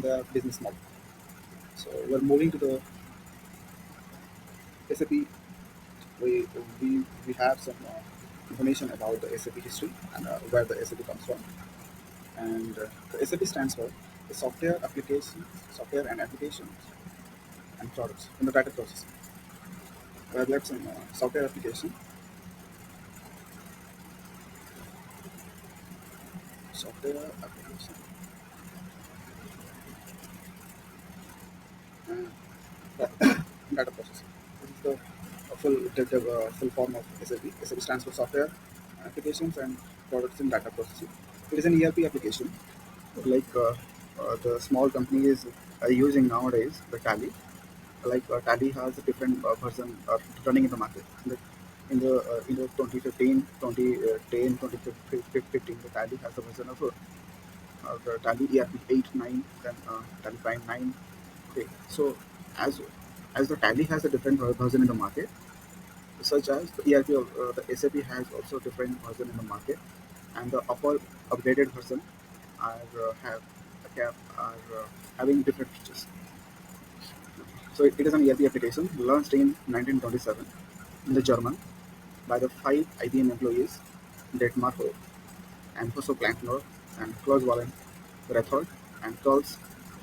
the business model. So we're moving to the SAP. We we have some information about the SAP history and where the SAP comes from. And the SAP stands for the software and applications and products in the data processing. We have some software application, and data processing. This is the full form of SAP. SAP stands for software applications and products in data processing. It is an ERP application like the small companies are using nowadays. The Tally, Tally has a different version running in the market. In the 2015, 2010, 2015, the Tally has a version of the Tally ERP 8, 9, then Tally Prime 9. Okay, so as as the Tally has a different version in the market, such as the ERP, the SAP has also different version in the market, and the upper upgraded version are are having different features. So it is an ERP application launched in 1927 in the German by the five IBM employees, Detmar Hoch, and Husso Klankner, and Klaus Wallen Rethod, and Klaus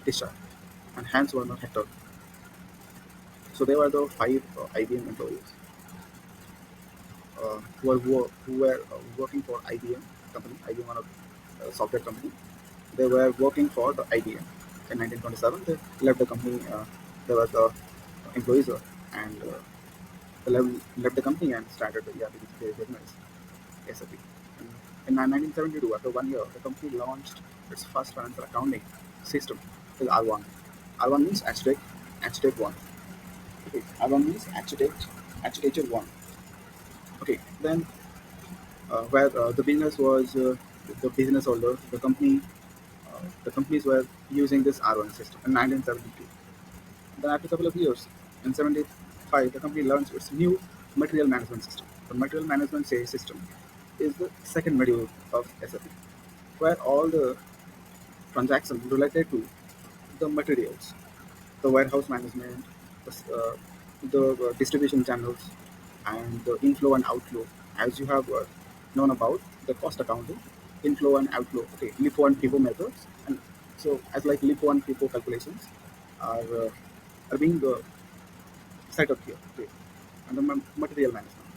Tischer, and Hans Werner Hector. So they were the five IBM employees who were working for IBM company. IBM was a software company. They were working for the IBM in 1927. They left the company. They were the employees and they left the company and started the ERP business, SAP. In 1972, after 1 year, the company launched its first financial accounting system with R1. R1 means Architect 1. Okay, R1 means Architecture 1. Okay, then where the business was the business holder, the companies were using this R1 system in 1972. Then after a couple of years, in 75, the company launched its new material management system. The material management system is the second module of SAP, where all the transactions related to the materials, the warehouse management, the distribution channels, and the inflow and outflow. As you have known about the cost accounting, inflow and outflow, okay, LIFO and FIFO methods, and so as like LIFO and FIFO calculations are being set up here, okay, and the material management,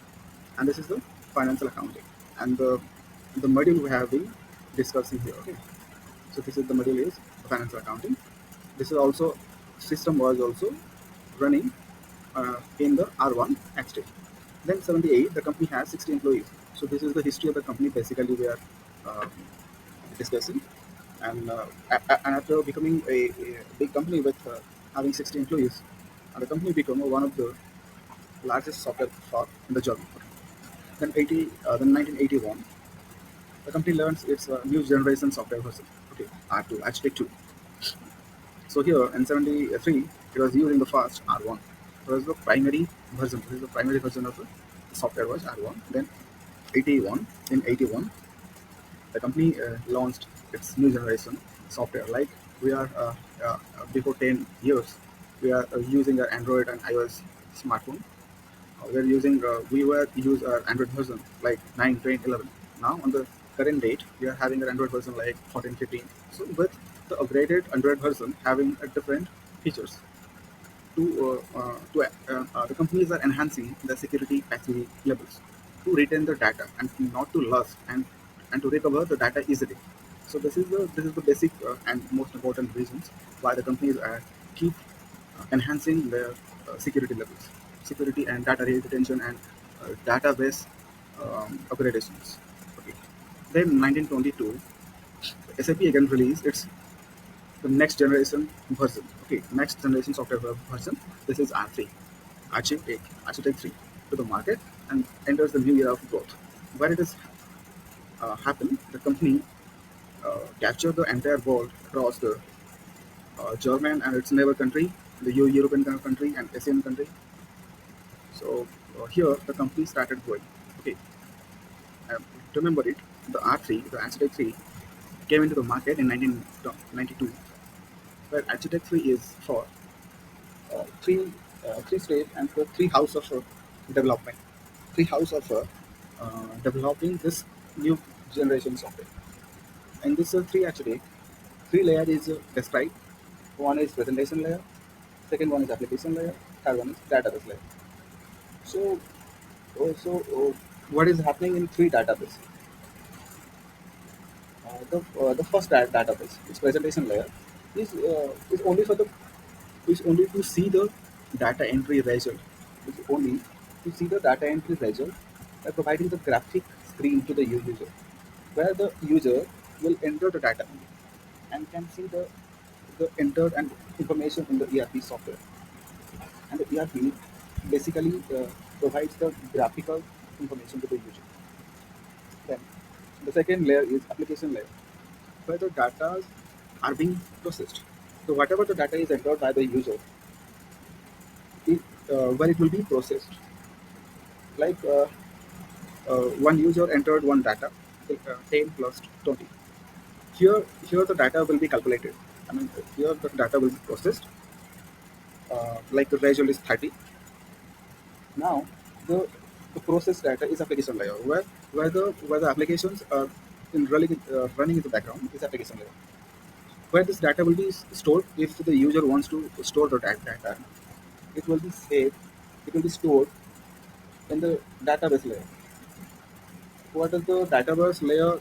and this is the financial accounting, and the module we have been discussing here, okay. So this is the module is financial accounting. This is also system was also running in the R1 at stage. Then 78, the company has 60 employees. So this is the history of the company. Basically, we are uh, discussing, and and after becoming a big company with having 60 employees, the company became one of the largest software firm in the Germany. Then 1981, the company learns its new generation software version. Okay, R2, Architect 2. So here in 73, it was using the first R1. It was the primary version. This is the primary version of the software was R1. Then 81, in 81, the company launched its new generation software. Like we are before 10 years, we are using an Android and iOS smartphone. We were use Android version like 9, 10, 11. Now on the current date, we are having an Android version like 14, 15. So with the upgraded Android version having a different features the companies are enhancing the security patchy levels to retain the data and not to lose and to recover the data easily. So this is the basic and most important reasons why the companies are keep enhancing their security levels, security and data retention and database upgradations. Okay. Then 1922, SAP again released its the next generation version. Okay, next generation software version. This is R3, Architect 3 to the market and enters the new era of growth. Where it is happened, the company captured the entire world across the German and its neighbor country, the European country and Asian country. So here the company started growing. Okay, remember it. The R3, the Architect 3, came into the market in 1992. where architecture is for three stage and for three house of development, three house of developing this new generation software. And this three actually three layer is described. One is presentation layer, second one is application layer, third one is database layer. So, what is happening in three database? The first database, its presentation layer, is only for the is only to see the data entry result. It's only to see the data entry result by providing the graphic screen to the user, where the user will enter the data and can see the entered and information in the ERP software. And the ERP basically provides the graphical information to the user. Then the second layer is application layer, where the data are being processed. So whatever the data is entered by the user, it, where it will be processed. Like one user entered one data, 10 plus 20. Here the data will be calculated. I mean, here the data will be processed. Like the result is 30. Now the process data is application layer, where the applications are running in the background is application layer, where this data will be stored. If the user wants to store the data, it will be saved. It will be stored in the database layer. What does the database layer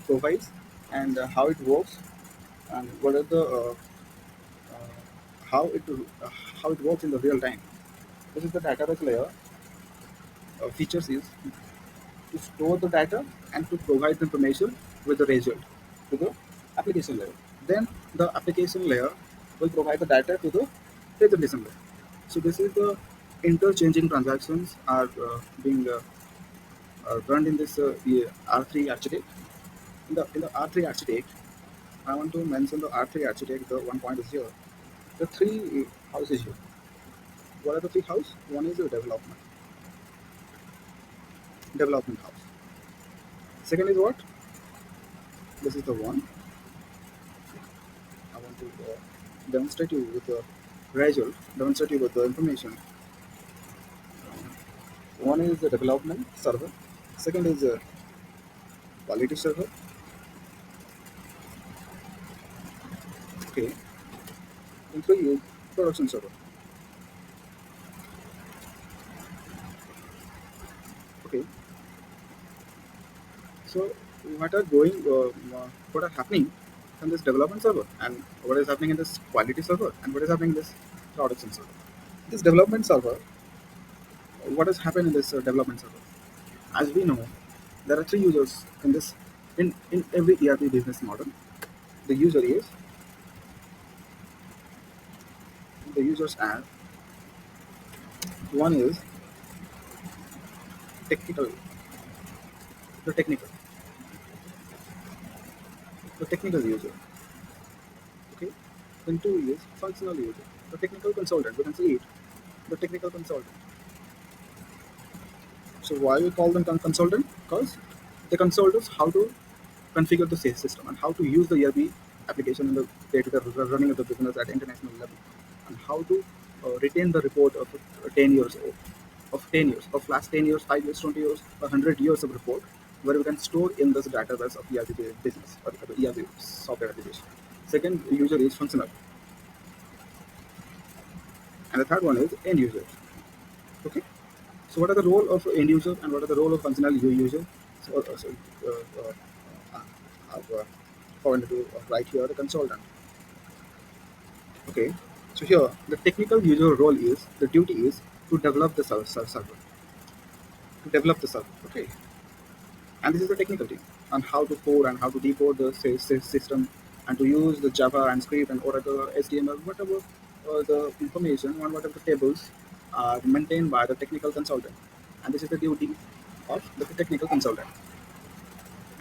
provides, and how it works, and what are the uh, how it how it works in the real time. This is the database layer. Features is to store the data and to provide the information with the result to the application layer. Then the application layer will provide the data to the presentation layer. So this is the interchanging transactions are being run in this R3 architect. In the R3 architect, I want to mention the R3 architect. The one point is here. The three houses here. What are the three houses? One is the development house. Second is what? This is the one. I want to demonstrate you with the result, demonstrate you with the information. One is the development server, second is the quality server, okay, and three is production server. Okay, so what are happening in this development server, and what is happening in this quality server, and what is happening in this production server. This development server, what has happened in this development server? As we know, there are three users in this in every ERP business model. The user is the users are one is technical, the technical, the technical user. Okay, then two is functional user, the technical consultant. We can see it, the technical consultant. So why we call them consultant? Because they consult us how to configure the sales system and how to use the ERP application in the day-to-day running of the business at international level, and how to retain the report of 10 years of 10 years of last 10 years, 5 years, 20 years, 100 years of report, where we can store in this database of ERP business or the ERP software application. Second user is functional, and the third one is end user. Okay. So what are the role of end user and what are the role of functional user? So, I've fallen to right here the consultant. Okay. So here the technical user role is the duty is to develop the server, to develop the server. Okay. And this is the technical team on how to code and how to decode the system, and to use the Java and script and Oracle, HTML, whatever the information and whatever the tables are maintained by the technical consultant. And this is the duty of the technical consultant.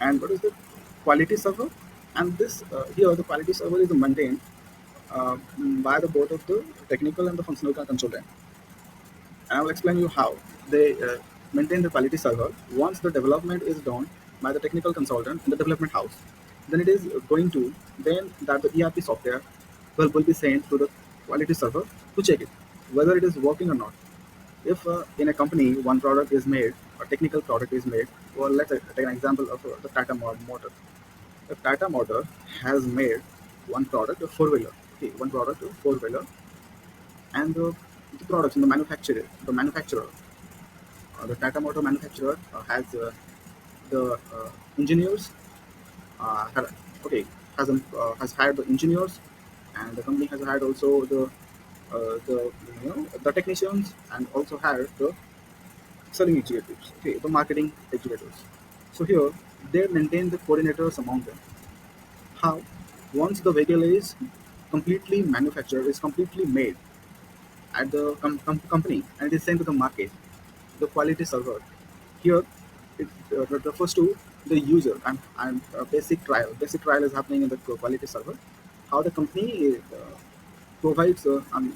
And what is the quality server? And this here the quality server is maintained by the both of the technical and the functional consultant. And I will explain you how they maintain the quality server. Once the development is done by the technical consultant in the development house, then it is going to then that the ERP software will be sent to the quality server to check it whether it is working or not. If in a company one product is made, a technical product is made, well, let's take an example of the Tata motor. If Tata motor has made one product, a four wheeler, okay, one product, a four wheeler, and the products in the manufacturer, the Tata motor manufacturer has the engineers have, okay, has hired the engineers, and the company has hired also the technicians, and also hired the selling executives, okay, the marketing executives. So here they maintain the coordinators among them. How once the vehicle is completely manufactured, is completely made at the company, and it is sent to the market, the quality server. Here, it refers to the user, and basic trial. Basic trial is happening in the quality server. How the company provides and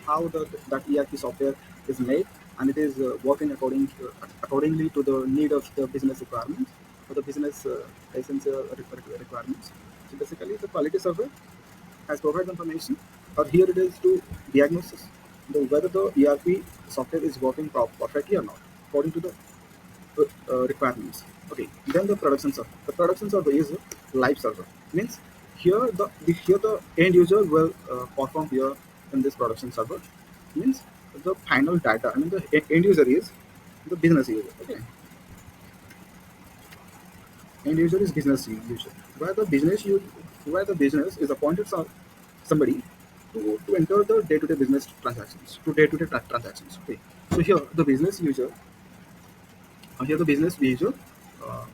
how that ERP software is made, and it is working accordingly to the need of the business requirements or the business essential requirements. So basically, the quality server has provided information, or here it is to diagnosis whether the ERP software is working perfectly or not according to the requirements. Okay, then the production server. The production server is a live server. Means here the end user will perform here in this production server. Means the final data. I mean the end user is the business user. Okay, end user is business user. Where the business is appointed somebody to enter the day-to-day business transactions, to day-to-day transactions. Okay, so here the business user uh,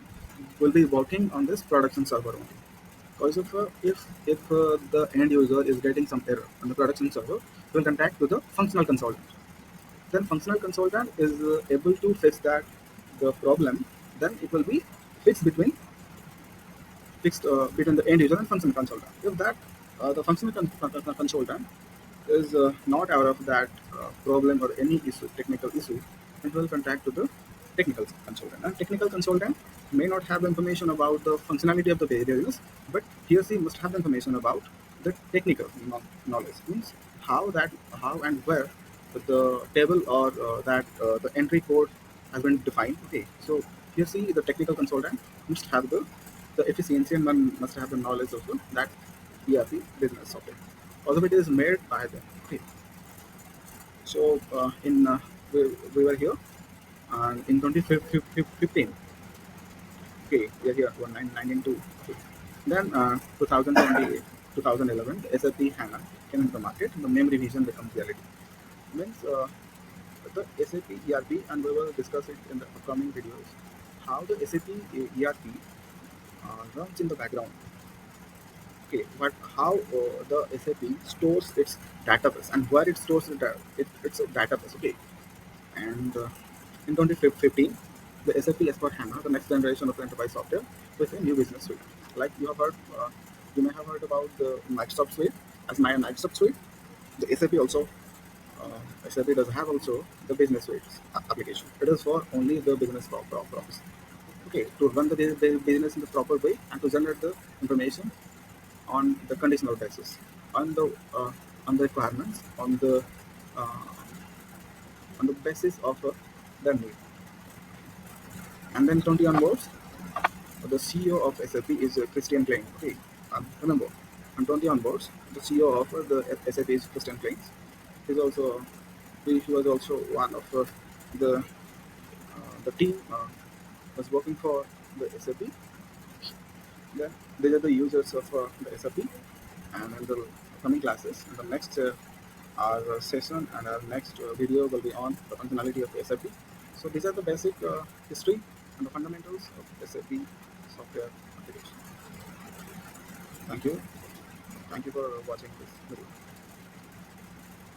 will be working on this production server only. Because if the end user is getting some error on the production server, will contact to the functional consultant. Then functional consultant is able to fix that the problem. Then it will be fixed between the end user and functional consultant. If that the functional consultant is not aware of that problem or any issue, technical issue, it will contact to the technical consultant. And technical consultant may not have information about the functionality of the business, but he or she must have information about the technical knowledge. Means how and where the table or the entry code has been defined. Okay, so here see the technical consultant must have the efficiency and one must have the knowledge of that ERP business software. Although it is made by them. Okay, so in we were here and in 2015. Okay, we are here 1992. Okay. Then 2020, 2011, the SAP HANA came into the market. The name revision becomes reality. Means the SAP ERP, and we will discuss it in the upcoming videos. How the SAP ERP runs in the background. Okay, but how the SAP stores its database and where it stores it's a database. Okay, and in 2015, the SAP S/4HANA, the next generation of enterprise software, with a new business suite. Like you may have heard about the Microsoft suite as my Microsoft suite. The SAP also, SAP does have also the business suite application. It is for only the business purpose. Okay, to run the business in the proper way and to generate the information on the conditional basis, on the requirements, uh, on the basis of their need. And then 20 onwards, the CEO of SAP is Christian Klein. Okay, remember, on 20 onwards, the CEO of the SAP is Christian Klein. He's also he was also one of the team was working for the SAP. Then these are the users of the SAP, and in the coming classes, in the next our session and our next video will be on the functionality of SAP. So these are the basic history and the fundamentals of SAP software application. Thank you. Thank you for watching this video.